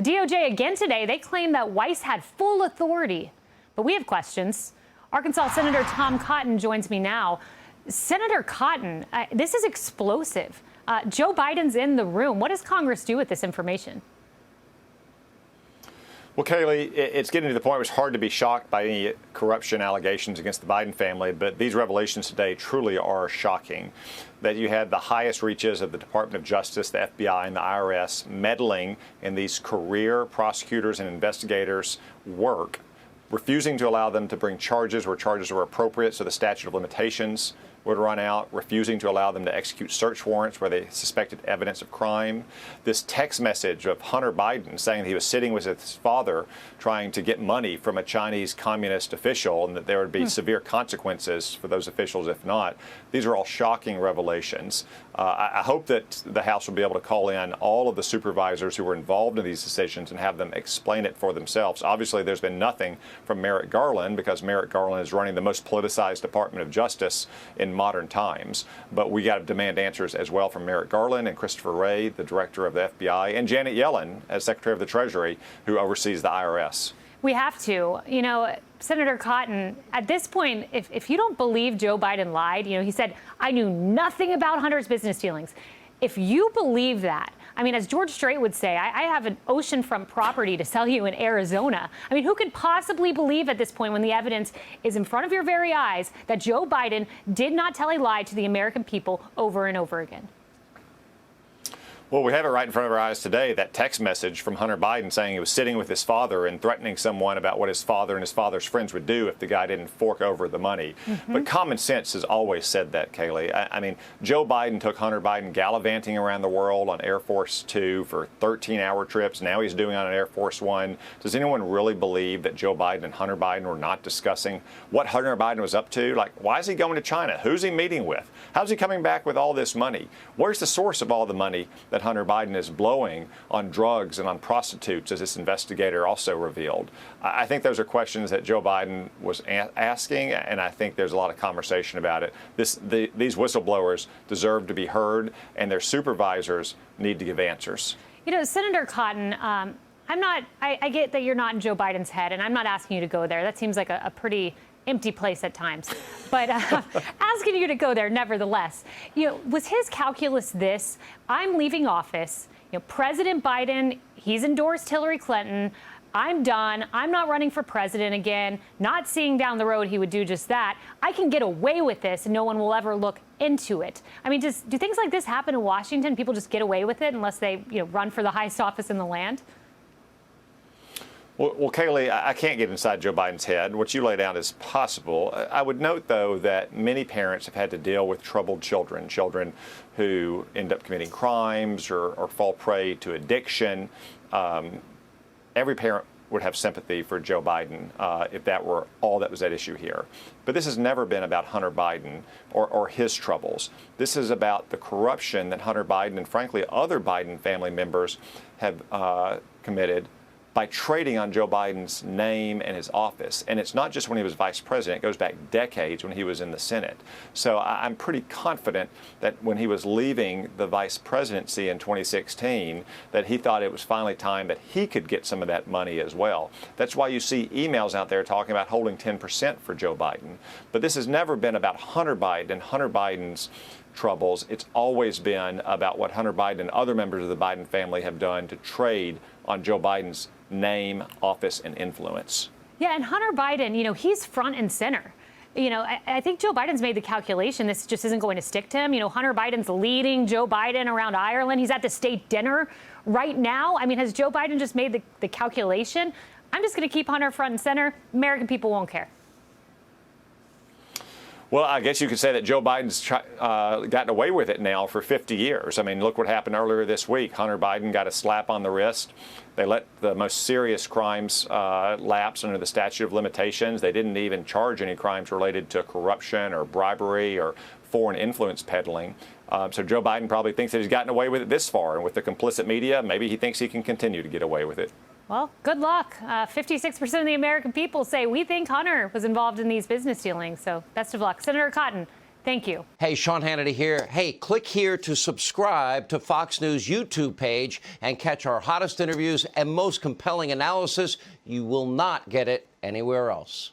DOJ again today, they claim that Weiss had full authority. But we have questions. Arkansas Senator Tom Cotton joins me now. Senator Cotton, this is explosive. Joe Biden's in the room. What does Congress do with this information? Well, Kayleigh, it's getting to the point where it's hard to be shocked by any corruption allegations against the Biden family, but these revelations today truly are shocking. That you had the highest reaches of the Department of Justice, the FBI, and the IRS meddling in these career prosecutors and investigators' work, refusing to allow them to bring charges where charges were appropriate so the statute of limitations would run out, refusing to allow them to execute search warrants where they suspected evidence of crime. This text message of Hunter Biden saying that he was sitting with his father trying to get money from a Chinese communist official and that there would be severe consequences for those officials if not. These are all shocking revelations. I hope that the House will be able to call in all of the supervisors who were involved in these decisions and have them explain it for themselves. Obviously, there's been nothing from Merrick Garland because Merrick Garland is running the most politicized Department of Justice in modern times. But we got to demand answers as well from Merrick Garland and Christopher Wray, the director of the FBI, and Janet Yellen as Secretary of the Treasury, who oversees the IRS. We have to. You know, Senator Cotton, at this point, if you don't believe Joe Biden lied, you know, he said, I knew nothing about Hunter's business dealings. If you believe that, I mean, as George Strait would say, I have an oceanfront property to sell you in Arizona. I mean, who could possibly believe at this point when the evidence is in front of your very eyes that Joe Biden did not tell a lie to the American people over and over again? Well, we have it right in front of our eyes today, that text message from Hunter Biden saying he was sitting with his father and threatening someone about what his father and his father's friends would do if the guy didn't fork over the money. But common sense has always said that, Kayleigh. I mean, Joe Biden took Hunter Biden gallivanting around the world on Air Force Two for 13-hour trips. Now he's doing on an Air Force One. Does anyone really believe that Joe Biden and Hunter Biden were not discussing what Hunter Biden was up to? Like, why is he going to China? Who's he meeting with? How's he coming back with all this money? Where's the source of all the money that Hunter Biden is blowing on drugs and on prostitutes, as this investigator also revealed? I think those are questions that Joe Biden was asking, and I think there's a lot of conversation about it. These whistleblowers deserve to be heard, and their supervisors need to give answers. You know, Senator Cotton, I get that you're not in Joe Biden's head, and I'm not asking you to go there. That seems like a pretty empty place at times, but asking you to go there nevertheless. You know, was his calculus this? I'm leaving office. You know, President Biden, he's endorsed Hillary Clinton. I'm done. I'm not running for president again. Not seeing down the road he would do just that. I can get away with this and no one will ever look into it. I mean, do things like this happen in Washington? People just get away with it unless they, you know, run for the highest office in the land? Well, Kayleigh, I can't get inside Joe Biden's head. What you laid out is possible. I would note, though, that many parents have had to deal with troubled children, children who end up committing crimes or fall prey to addiction. Every parent would have sympathy for Joe Biden if that were all that was at issue here. But this has never been about Hunter Biden or his troubles. This is about the corruption that Hunter Biden and, frankly, other Biden family members have committed by trading on Joe Biden's name and his office. And it's not just when he was vice president. It goes back decades when he was in the Senate. So I'm pretty confident that when he was leaving the vice presidency in 2016, that he thought it was finally time that he could get some of that money as well. That's why you see emails out there talking about holding 10% for Joe Biden. But this has never been about Hunter Biden and Hunter Biden's troubles. It's always been about what Hunter Biden and other members of the Biden family have done to trade on Joe Biden's name, office, and influence. Yeah, and Hunter Biden, you know, he's front and center. You know, I think Joe Biden's made the calculation this just isn't going to stick to him. You know, Hunter Biden's leading Joe Biden around Ireland. He's at the state dinner right now. I mean, has Joe Biden just made the calculation? I'm just going to keep Hunter front and center. American people won't care. Well, I guess you could say that Joe Biden's gotten away with it now for 50 years. I mean, look what happened earlier this week. Hunter Biden got a slap on the wrist. They let the most serious crimes lapse under the statute of limitations. They didn't even charge any crimes related to corruption or bribery or foreign influence peddling. So Joe Biden probably thinks that he's gotten away with it this far. And with the complicit media, maybe he thinks he can continue to get away with it. Well, good luck. 56% of the American people say we think Hunter was involved in these business dealings. So best of luck. Senator Cotton, Thank you. Hey, Sean Hannity here. Hey, click here to subscribe to Fox News YouTube page and catch our hottest interviews and most compelling analysis. You will not get it anywhere else.